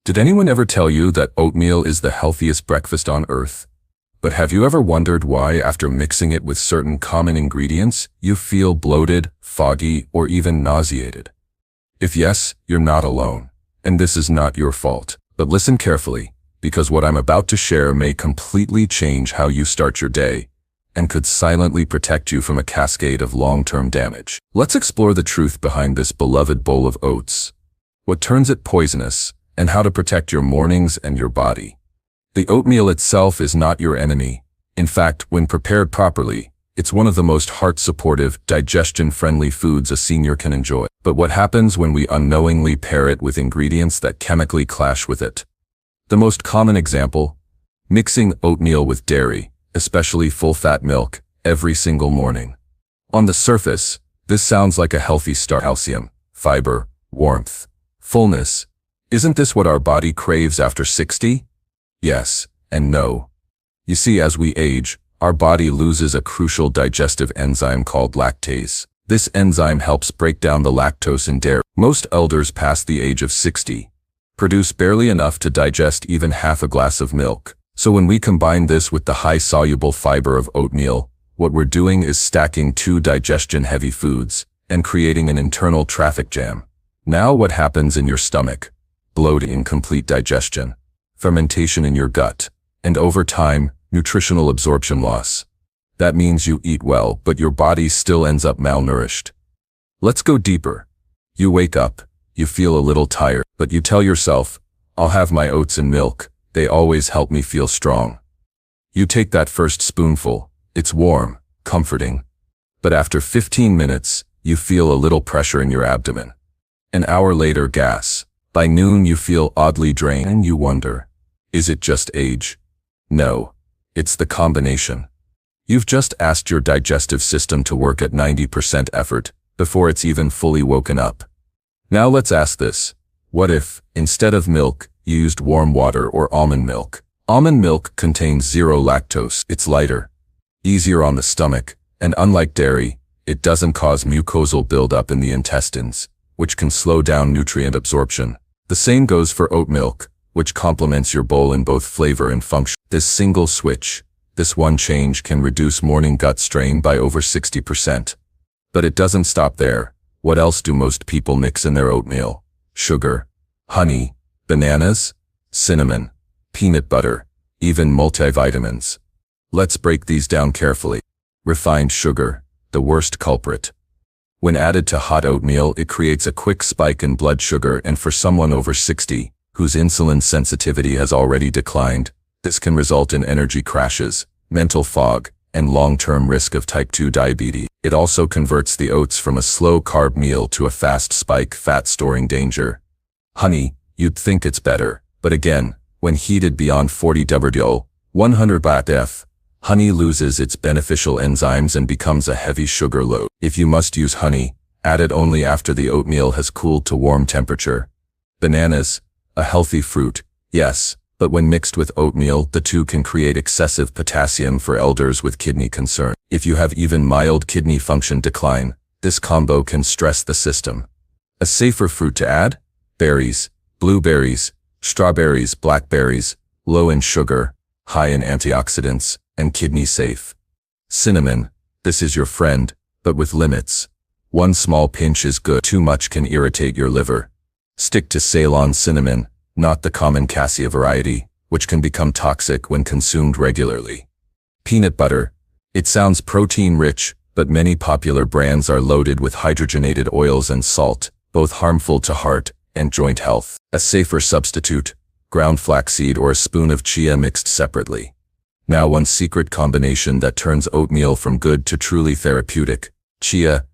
Did anyone ever tell you that oatmeal is the healthiest breakfast on earth? But have you ever wondered why, after mixing it with certain common ingredients, you feel bloated, foggy, or even nauseated? If yes, you're not alone. And this is not your fault. But listen carefully, because what I'm about to share may completely change how you start your day, and could silently protect you from a cascade of long-term damage. Let's explore the truth behind this beloved bowl of oats, what turns it poisonous, and how to protect your mornings and your body. The oatmeal itself is not your enemy. In fact, when prepared properly, it's one of the most heart-supportive, digestion-friendly foods a senior can enjoy. But what happens when we unknowingly pair it with ingredients that chemically clash with it? The most common example: mixing oatmeal with dairy, especially full-fat milk, every single morning. On the surface, this sounds like a healthy start. Calcium, fiber, warmth, fullness. Isn't this what our body craves after 60? Yes, and no. You see, as we age, our body loses a crucial digestive enzyme called lactase. This enzyme helps break down the lactose in dairy. Most elders past the age of 60 produce barely enough to digest even half a glass of milk. So when we combine this with the high-soluble fiber of oatmeal, what we're doing is stacking two digestion-heavy foods and creating an internal traffic jam. Now what happens in your stomach? Bloating, incomplete digestion, fermentation in your gut, and over time, nutritional absorption loss. That means you eat well, but your body still ends up malnourished. Let's go deeper. You wake up, you feel a little tired, but you tell yourself, "I'll have my oats and milk. They always help me feel strong." You take that first spoonful. It's warm, comforting. But after 15 minutes, you feel a little pressure in your abdomen. An hour later, gas. By noon, you feel oddly drained and you wonder, is it just age? No, it's the combination. You've just asked your digestive system to work at 90% effort before it's even fully woken up. Now let's ask this. What if, instead of milk, you used warm water or almond milk? Almond milk contains zero lactose. It's lighter, easier on the stomach, and unlike dairy, it doesn't cause mucosal buildup in the intestines, which can slow down nutrient absorption. The same goes for oat milk, which complements your bowl in both flavor and function. This single switch, this one change, can reduce morning gut strain by over 60%. But it doesn't stop there. What else do most people mix in their oatmeal? Sugar, honey, bananas, cinnamon, peanut butter, even multivitamins. Let's break these down carefully. Refined sugar, the worst culprit. When added to hot oatmeal, it creates a quick spike in blood sugar, and for someone over 60, whose insulin sensitivity has already declined, this can result in energy crashes, mental fog, and long-term risk of type 2 diabetes. It also converts the oats from a slow-carb meal to a fast spike, fat-storing danger. Honey, you'd think it's better, but again, when heated beyond 40 W, 100 BATF, honey loses its beneficial enzymes and becomes a heavy sugar load. If you must use honey, add it only after the oatmeal has cooled to warm temperature. Bananas, a healthy fruit, yes, but when mixed with oatmeal, the two can create excessive potassium for elders with kidney concern. If you have even mild kidney function decline, this combo can stress the system. A safer fruit to add? Berries, blueberries, strawberries, blackberries, low in sugar, high in antioxidants, and kidney safe. Cinnamon, this is your friend, but with limits. One small pinch is good. Too much can irritate your liver. Stick to Ceylon cinnamon, not the common cassia variety, which can become toxic when consumed regularly. Peanut butter. It sounds protein-rich, but many popular brands are loaded with hydrogenated oils and salt, both harmful to heart and joint health. A safer substitute: ground flaxseed or a spoon of chia mixed separately. Now one secret combination that turns oatmeal from good to truly therapeutic: chia,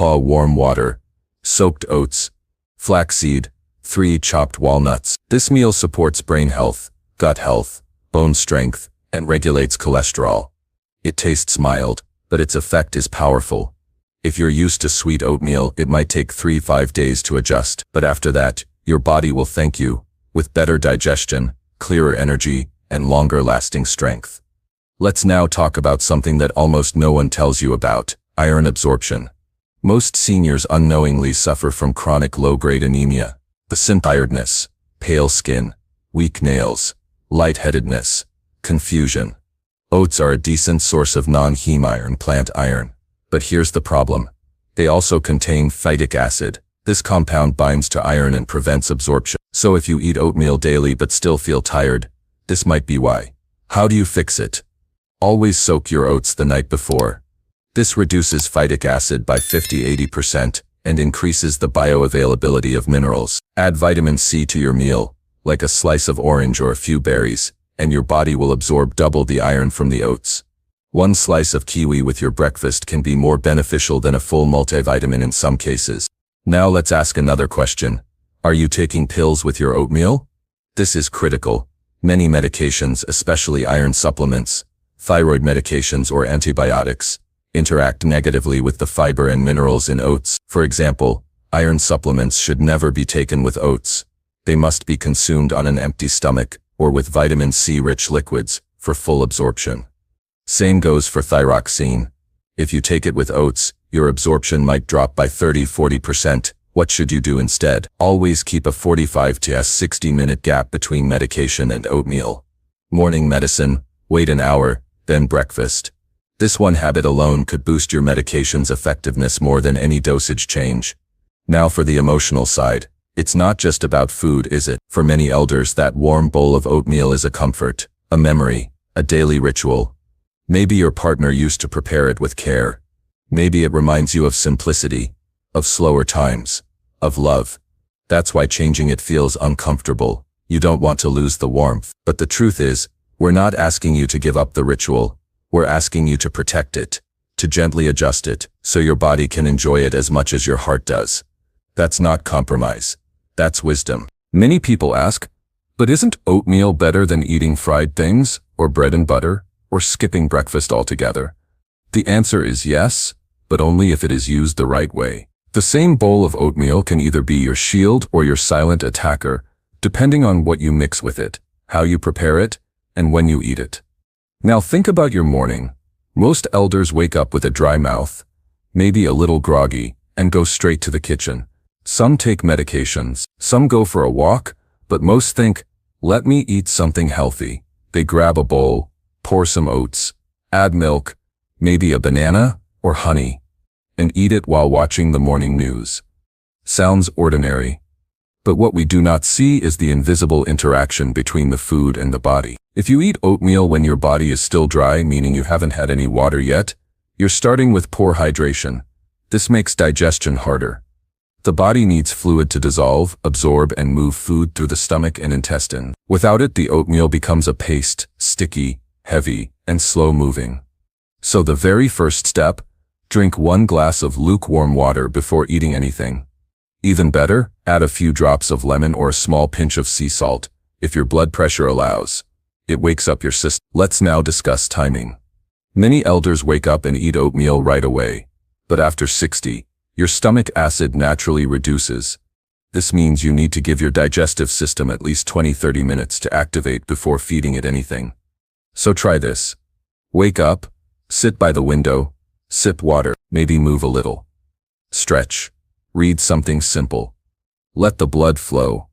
warm water, soaked oats, flaxseed, 3 chopped walnuts. This meal supports brain health, gut health, bone strength, and regulates cholesterol. It tastes mild, but its effect is powerful. If you're used to sweet oatmeal, it might take 3-5 days to adjust, but after that, your body will thank you, with better digestion, clearer energy, and longer-lasting strength. Let's now talk about something that almost no one tells you about: iron absorption. Most seniors unknowingly suffer from chronic low-grade anemia. The tiredness, pale skin, weak nails, lightheadedness, confusion. Oats are a decent source of non-heme iron, plant iron. But here's the problem. They also contain phytic acid. This compound binds to iron and prevents absorption. So if you eat oatmeal daily but still feel tired, this might be why. How do you fix it? Always soak your oats the night before. This reduces phytic acid by 50–80% and increases the bioavailability of minerals. Add vitamin C to your meal, like a slice of orange or a few berries, and your body will absorb double the iron from the oats. One slice of kiwi with your breakfast can be more beneficial than a full multivitamin in some cases. Now let's ask another question. Are you taking pills with your oatmeal? This is critical. Many medications, especially iron supplements, thyroid medications or antibiotics, interact negatively with the fiber and minerals in oats. For example, iron supplements should never be taken with oats. They must be consumed on an empty stomach or with vitamin C-rich liquids for full absorption. Same goes for thyroxine. If you take it with oats, your absorption might drop by 30–40%. What should you do instead? Always keep a 45 to 60-minute gap between medication and oatmeal. Morning medicine, wait an hour, then breakfast. This one habit alone could boost your medication's effectiveness more than any dosage change. Now for the emotional side. It's not just about food, is it? For many elders, that warm bowl of oatmeal is a comfort, a memory, a daily ritual. Maybe your partner used to prepare it with care. Maybe it reminds you of simplicity, of slower times, of love. That's why changing it feels uncomfortable. You don't want to lose the warmth. But the truth is, we're not asking you to give up the ritual. We're asking you to protect it, to gently adjust it, so your body can enjoy it as much as your heart does. That's not compromise. That's wisdom. Many people ask, but isn't oatmeal better than eating fried things, or bread and butter, or skipping breakfast altogether? The answer is yes, but only if it is used the right way. The same bowl of oatmeal can either be your shield or your silent attacker, depending on what you mix with it, how you prepare it, and when you eat it. Now think about your morning. Most elders wake up with a dry mouth, maybe a little groggy, and go straight to the kitchen. Some take medications, some go for a walk, but most think, let me eat something healthy. They grab a bowl, pour some oats, add milk, maybe a banana or honey, and eat it while watching the morning news. Sounds ordinary, but what we do not see is the invisible interaction between the food and the body. If you eat oatmeal when your body is still dry, meaning you haven't had any water yet, you're starting with poor hydration. This makes digestion harder. The body needs fluid to dissolve, absorb, and move food through the stomach and intestine. Without it, the oatmeal becomes a paste, sticky, heavy, and slow-moving. So the very first step, drink 1 glass of lukewarm water before eating anything. Even better, add a few drops of lemon or a small pinch of sea salt, if your blood pressure allows. It wakes up your system. Let's now discuss timing. Many elders wake up and eat oatmeal right away, but after 60, your stomach acid naturally reduces. This means you need to give your digestive system at least 20–30 minutes to activate before feeding it anything. So try this. Wake up, sit by the window, sip water, maybe move a little. Stretch. Read something simple. Let the blood flow.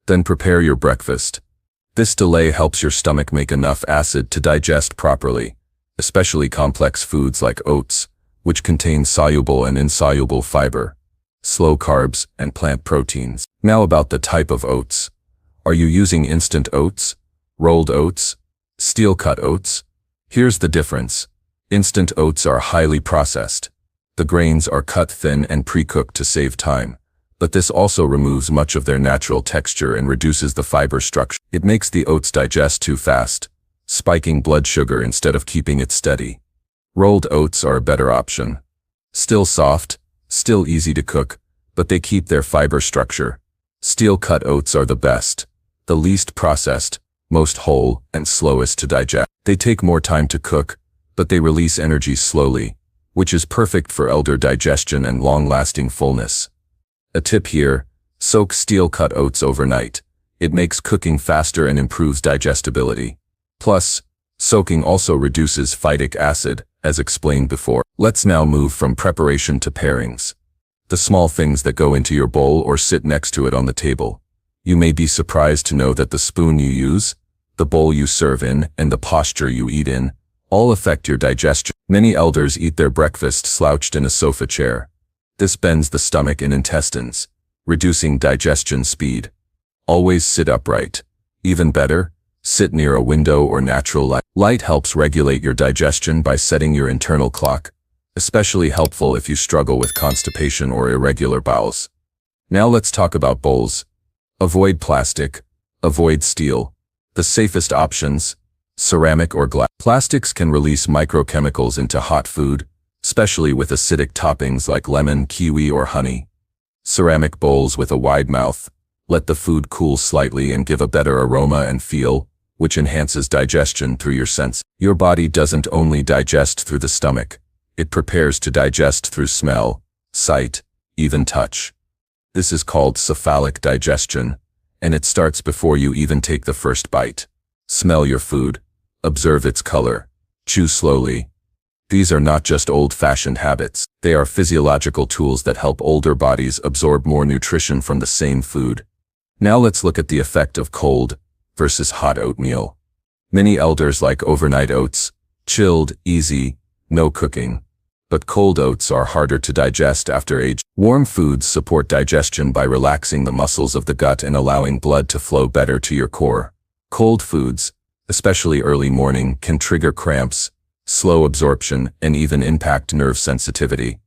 Then prepare your breakfast. This delay helps your stomach make enough acid to digest properly, especially complex foods like oats, which contain soluble and insoluble fiber, slow carbs, and plant proteins. Now about the type of oats. Are you using instant oats, rolled oats, steel-cut oats? Here's the difference. Instant oats are highly processed. The grains are cut thin and pre-cooked to save time, but this also removes much of their natural texture and reduces the fiber structure. It makes the oats digest too fast, spiking blood sugar instead of keeping it steady. Rolled oats are a better option. Still soft, still easy to cook, but they keep their fiber structure. Steel-cut oats are the best, the least processed, most whole, and slowest to digest. They take more time to cook, but they release energy slowly, which is perfect for elder digestion and long-lasting fullness. A tip here, soak steel-cut oats overnight. It makes cooking faster and improves digestibility. Plus, soaking also reduces phytic acid, as explained before. Let's now move from preparation to pairings. The small things that go into your bowl or sit next to it on the table. You may be surprised to know that the spoon you use, the bowl you serve in, and the posture you eat in, all affect your digestion. Many elders eat their breakfast slouched in a sofa chair. This bends the stomach and intestines, reducing digestion speed. Always sit upright. Even better, sit near a window or natural light. Light helps regulate your digestion by setting your internal clock, especially helpful if you struggle with constipation or irregular bowels. Now let's talk about bowls. Avoid plastic. Avoid steel. The safest options: ceramic or glass. Plastics can release microchemicals into hot food, especially with acidic toppings like lemon, kiwi, or honey. Ceramic bowls with a wide mouth let the food cool slightly and give a better aroma and feel, which enhances digestion through your sense. Your body doesn't only digest through the stomach, it prepares to digest through smell, sight, even touch. This is called cephalic digestion, and it starts before you even take the first bite. Smell your food. Observe its color. Chew slowly. These are not just old-fashioned habits. They are physiological tools that help older bodies absorb more nutrition from the same food. Now let's look at the effect of cold versus hot oatmeal. Many elders like overnight oats, chilled, easy, no cooking. But cold oats are harder to digest after age. Warm foods support digestion by relaxing the muscles of the gut and allowing blood to flow better to your core. Cold foods, especially early morning, can trigger cramps, slow absorption, and even impact nerve sensitivity,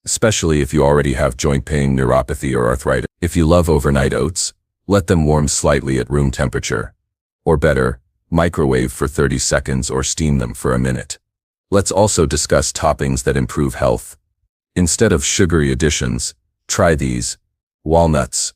especially if you already have joint pain, neuropathy, or arthritis. If you love overnight oats, let them warm slightly at room temperature. Or better, microwave for 30 seconds or steam them for a minute. Let's also discuss toppings that improve health. Instead of sugary additions, try these. Walnuts.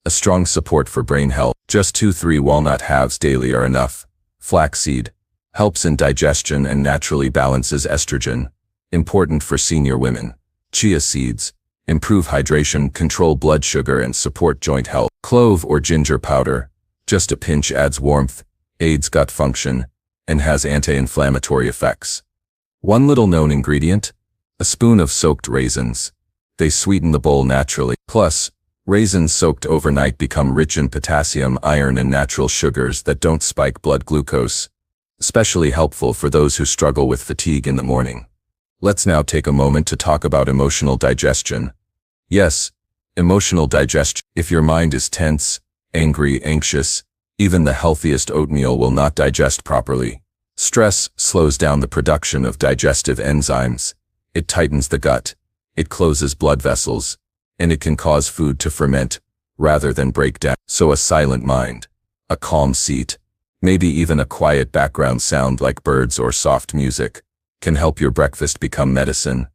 A strong support for brain health. Just 2-3 walnut halves daily are enough. Flaxseed. Helps in digestion and naturally balances estrogen. Important for senior women. Chia seeds. Improve hydration, control blood sugar, and support joint health. Clove or ginger powder. Just a pinch adds warmth, aids gut function, and has anti-inflammatory effects. One little known ingredient: a spoon of soaked raisins. They sweeten the bowl naturally. Plus, raisins soaked overnight become rich in potassium, iron, and natural sugars that don't spike blood glucose. Especially helpful for those who struggle with fatigue in the morning. Let's now take a moment to talk about emotional digestion. Yes, emotional digestion. If your mind is tense, angry, anxious, even the healthiest oatmeal will not digest properly. Stress slows down the production of digestive enzymes. It tightens the gut, it closes blood vessels, and it can cause food to ferment rather than break down. So a silent mind, a calm seat, maybe even a quiet background sound like birds or soft music, can help your breakfast become medicine.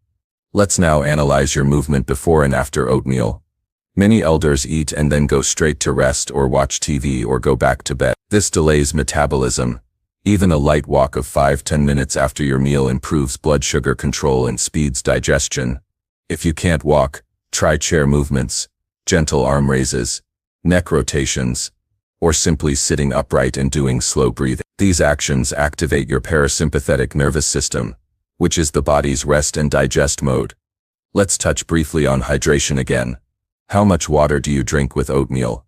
Let's now analyze your movement before and after oatmeal. Many elders eat and then go straight to rest or watch TV or go back to bed. This delays metabolism. Even a light walk of 5-10 minutes after your meal improves blood sugar control and speeds digestion. If you can't walk, try chair movements, gentle arm raises, neck rotations, or simply sitting upright and doing slow breathing. These actions activate your parasympathetic nervous system, which is the body's rest and digest mode. Let's touch briefly on hydration again. How much water do you drink with oatmeal?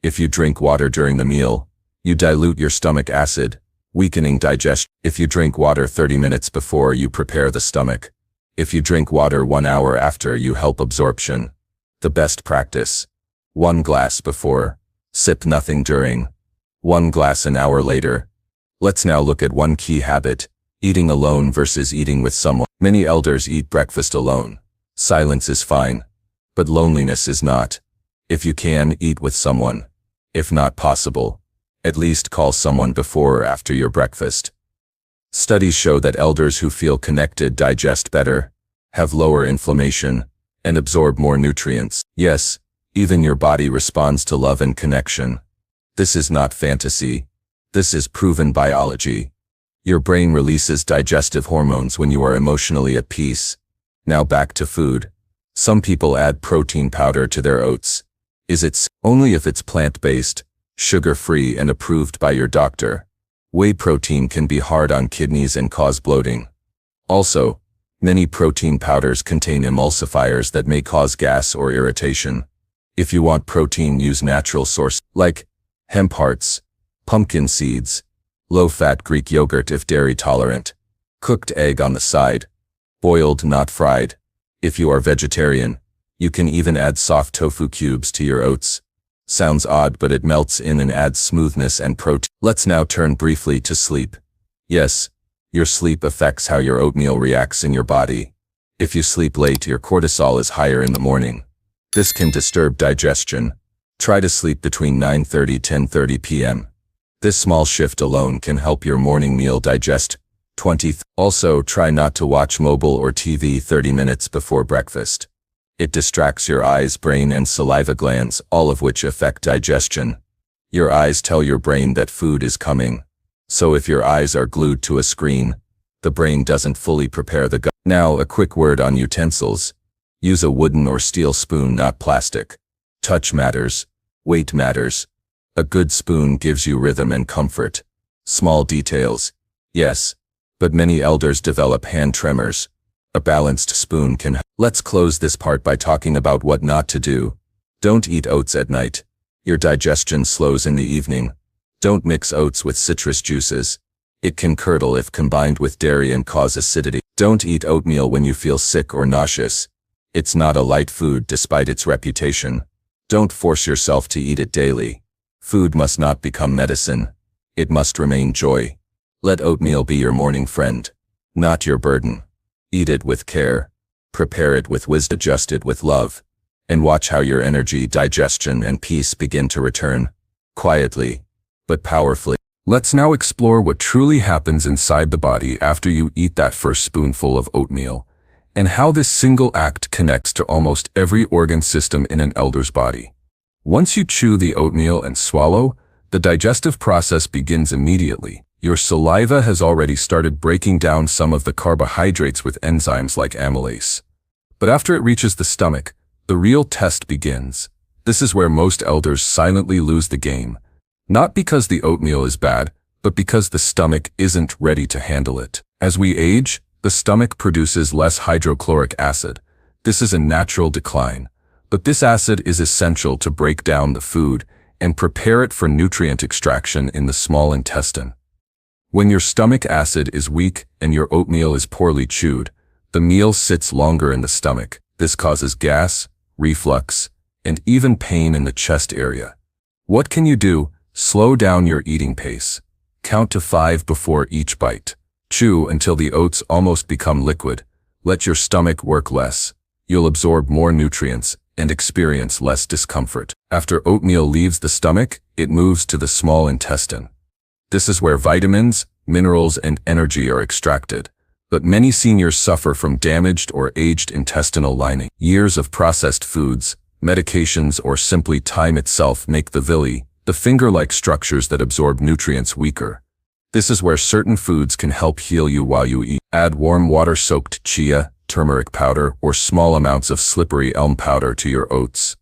If you drink water during the meal, you dilute your stomach acid, weakening digestion. If you drink water 30 minutes before, you prepare the stomach. If you drink water 1 hour after, you help absorption. The best practice: 1 glass before, sip nothing during, 1 glass an hour later. Let's now look at one key habit: eating alone versus eating with someone. Many elders eat breakfast alone. Silence is fine, but loneliness is not. If you can, eat with someone. If not possible, at least call someone before or after your breakfast. Studies show that elders who feel connected digest better, have lower inflammation, and absorb more nutrients. Yes, even your body responds to love and connection. This is not fantasy. This is proven biology. Your brain releases digestive hormones when you are emotionally at peace. Now back to food. Some people add protein powder to their oats. Is it safe? Only if it's plant-based, sugar-free, and approved by your doctor. Whey protein can be hard on kidneys and cause bloating. Also, many protein powders contain emulsifiers that may cause gas or irritation. If you want protein, use natural sources like hemp hearts, pumpkin seeds, low-fat Greek yogurt if dairy tolerant, cooked egg on the side, boiled not fried. If you are vegetarian, you can even add soft tofu cubes to your oats. Sounds odd, but it melts in and adds smoothness and protein. Let's now turn briefly to sleep. Yes, your sleep affects how your oatmeal reacts in your body. If you sleep late, your cortisol is higher in the morning. This can disturb digestion. Try to sleep between 9:30 to 10:30 p.m. This small shift alone can help your morning meal digest. 20. Also, try not to watch mobile or TV 30 minutes before breakfast. It distracts your eyes, brain, and saliva glands, all of which affect digestion. Your eyes tell your brain that food is coming. So if your eyes are glued to a screen, the brain doesn't fully prepare the gut. Now, a quick word on utensils. Use a wooden or steel spoon, not plastic. Touch matters. Weight matters. A good spoon gives you rhythm and comfort. Small details. Yes, but many elders develop hand tremors. A balanced spoon can help. Let's close this part by talking about what not to do. Don't eat oats at night. Your digestion slows in the evening. Don't mix oats with citrus juices. It can curdle if combined with dairy and cause acidity. Don't eat oatmeal when you feel sick or nauseous. It's not a light food despite its reputation. Don't force yourself to eat it daily. Food must not become medicine. It must remain joy. Let oatmeal be your morning friend, not your burden. Eat it with care. Prepare it with wisdom, adjust it with love, and watch how your energy, digestion, and peace begin to return, quietly, but powerfully. Let's now explore what truly happens inside the body after you eat that first spoonful of oatmeal, and how this single act connects to almost every organ system in an elder's body. Once you chew the oatmeal and swallow, the digestive process begins immediately. Your saliva has already started breaking down some of the carbohydrates with enzymes like amylase. But after it reaches the stomach, the real test begins. This is where most elders silently lose the game. Not because the oatmeal is bad, but because the stomach isn't ready to handle it. As we age, the stomach produces less hydrochloric acid. This is a natural decline. But this acid is essential to break down the food and prepare it for nutrient extraction in the small intestine. When your stomach acid is weak and your oatmeal is poorly chewed, the meal sits longer in the stomach. This causes gas, reflux, and even pain in the chest area. What can you do? Slow down your eating pace. Count to 5 before each bite. Chew until the oats almost become liquid. Let your stomach work less. You'll absorb more nutrients and experience less discomfort. After oatmeal leaves the stomach, it moves to the small intestine. This is where vitamins, minerals, and energy are extracted. But many seniors suffer from damaged or aged intestinal lining. Years of processed foods, medications, or simply time itself make the villi, the finger-like structures that absorb nutrients, weaker. This is where certain foods can help heal you while you eat. Add warm water-soaked chia, turmeric powder, or small amounts of slippery elm powder to your oats.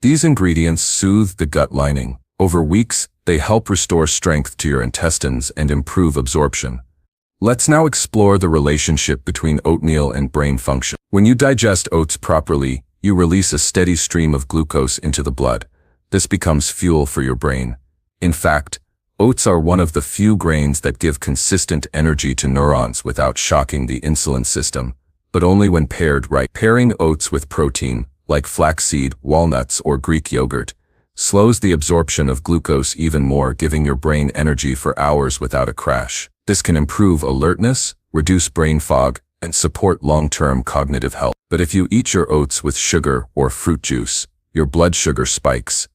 These ingredients soothe the gut lining. Over weeks, they help restore strength to your intestines and improve absorption. Let's now explore the relationship between oatmeal and brain function. When you digest oats properly, you release a steady stream of glucose into the blood. This becomes fuel for your brain. In fact, oats are one of the few grains that give consistent energy to neurons without shocking the insulin system, but only when paired right. Pairing oats with protein, like flaxseed, walnuts, or Greek yogurt, slows the absorption of glucose even more, giving your brain energy for hours without a crash. This can improve alertness, reduce brain fog, and support long-term cognitive health. But if you eat your oats with sugar or fruit juice, your blood sugar spikes.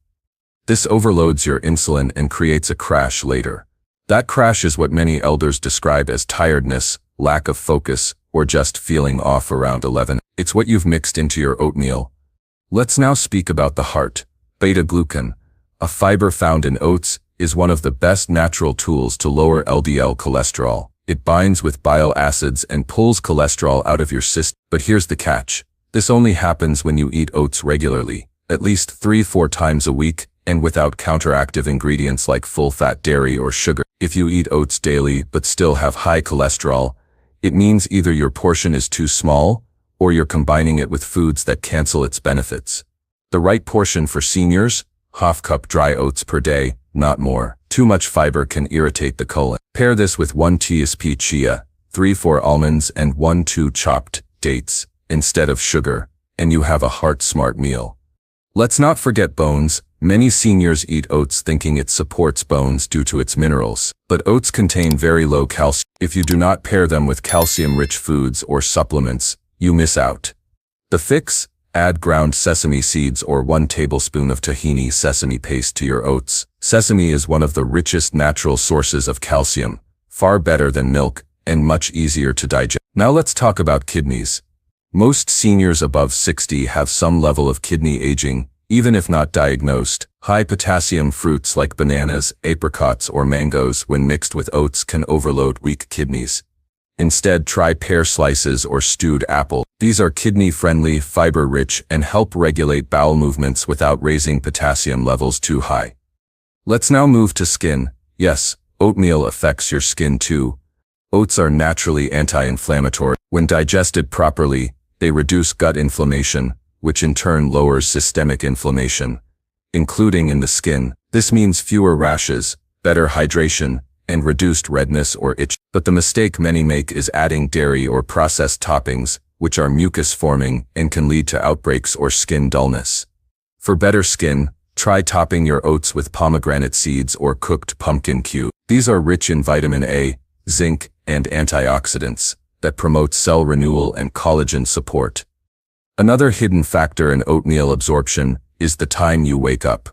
This overloads your insulin and creates a crash later. That crash is what many elders describe as tiredness, lack of focus, or just feeling off around 11. It's what you've mixed into your oatmeal. Let's now speak about the heart. Beta-glucan, a fiber found in oats, is one of the best natural tools to lower LDL cholesterol. It binds with bile acids and pulls cholesterol out of your system. But here's the catch. This only happens when you eat oats regularly, at least 3-4 times a week, and without counteractive ingredients like full-fat dairy or sugar. If you eat oats daily but still have high cholesterol, it means either your portion is too small or you're combining it with foods that cancel its benefits. The right portion for seniors? Half cup dry oats per day, not more. Too much fiber can irritate the colon. Pair this with 1 tsp chia, 3-4 almonds and 1-2 chopped dates instead of sugar, and you have a heart-smart meal. Let's not forget bones. Many seniors eat oats thinking it supports bones due to its minerals, but oats contain very low calcium. If you do not pair them with calcium-rich foods or supplements, you miss out. The fix? Add ground sesame seeds or 1 tablespoon of tahini sesame paste to your oats. Sesame is one of the richest natural sources of calcium, far better than milk, and much easier to digest. Now let's talk about kidneys. Most seniors above 60 have some level of kidney aging, even if not diagnosed. High potassium fruits like bananas, apricots, or mangoes when mixed with oats can overload weak kidneys. Instead, try pear slices or stewed apple. These are kidney-friendly, fiber-rich, and help regulate bowel movements without raising potassium levels too high. Let's now move to skin. Yes, oatmeal affects your skin too. Oats are naturally anti-inflammatory. When digested properly, they reduce gut inflammation, which in turn lowers systemic inflammation, including in the skin. This means fewer rashes, better hydration, and reduced redness or itch. But the mistake many make is adding dairy or processed toppings, which are mucus-forming and can lead to outbreaks or skin dullness. For better skin, try topping your oats with pomegranate seeds or cooked pumpkin cube. These are rich in vitamin A, zinc, and antioxidants that promote cell renewal and collagen support. Another hidden factor in oatmeal absorption is the time you wake up.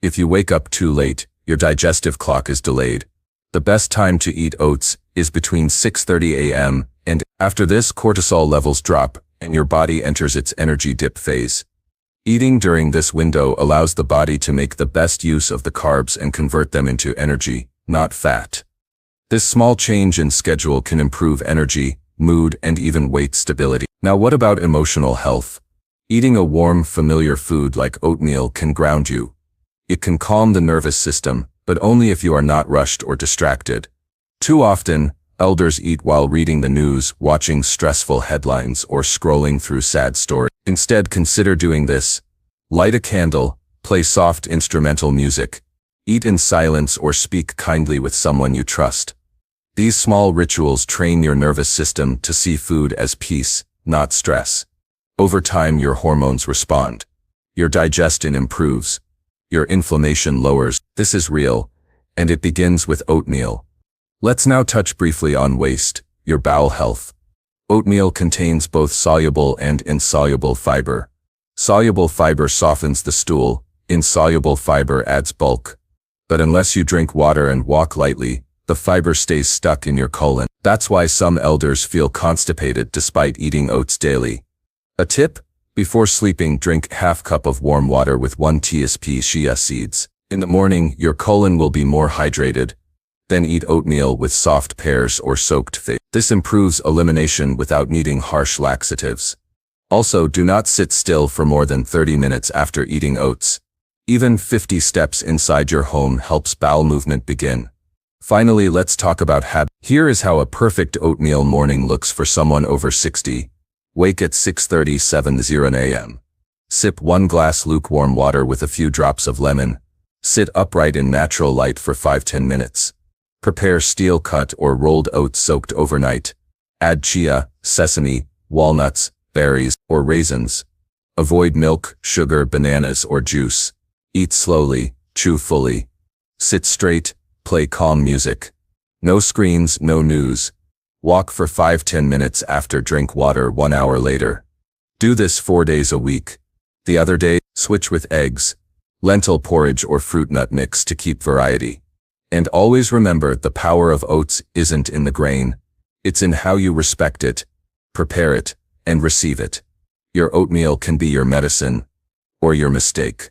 If you wake up too late, your digestive clock is delayed. The best time to eat oats is between 6:30 a.m. and after this, cortisol levels drop and your body enters its energy dip phase. Eating during this window allows the body to make the best use of the carbs and convert them into energy, not fat. This small change in schedule can improve energy, mood, and even weight stability. Now what about emotional health? Eating a warm, familiar food like oatmeal can ground you. It can calm the nervous system, but only if you are not rushed or distracted. Too often, elders eat while reading the news, watching stressful headlines, or scrolling through sad stories. Instead, consider doing this. Light a candle, play soft instrumental music, eat in silence or speak kindly with someone you trust. These small rituals train your nervous system to see food as peace, not stress. Over time, your hormones respond. Your digestion improves. Your inflammation lowers. This is real, and it begins with oatmeal. Let's now touch briefly on waste, your bowel health. Oatmeal contains both soluble and insoluble fiber. Soluble fiber softens the stool, insoluble fiber adds bulk. But unless you drink water and walk lightly, the fiber stays stuck in your colon. That's why some elders feel constipated despite eating oats daily. A tip? Before sleeping, drink half cup of warm water with 1 tsp chia seeds. In the morning, your colon will be more hydrated. Then eat oatmeal with soft pears or soaked fish. This improves elimination without needing harsh laxatives. Also, do not sit still for more than 30 minutes after eating oats. Even 50 steps inside your home helps bowel movement begin. Finally, let's talk about habits. Here is how a perfect oatmeal morning looks for someone over 60. Wake at 6:37 a.m. Sip 1 glass lukewarm water with a few drops of lemon. Sit upright in natural light for 5–10 minutes. Prepare steel cut or rolled oats soaked overnight. Add chia, sesame, walnuts, berries, or raisins. Avoid milk, sugar, bananas, or juice. Eat slowly, chew fully. Sit straight, play calm music. No screens, no news. Walk for 5–10 minutes after drink water 1 hour later. Do this 4 days a week. The other day, switch with eggs, lentil porridge or fruit nut mix to keep variety. And always remember, the power of oats isn't in the grain. It's in how you respect it, prepare it, and receive it. Your oatmeal can be your medicine, or your mistake.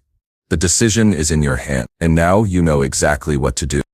The decision is in your hand, and now you know exactly what to do.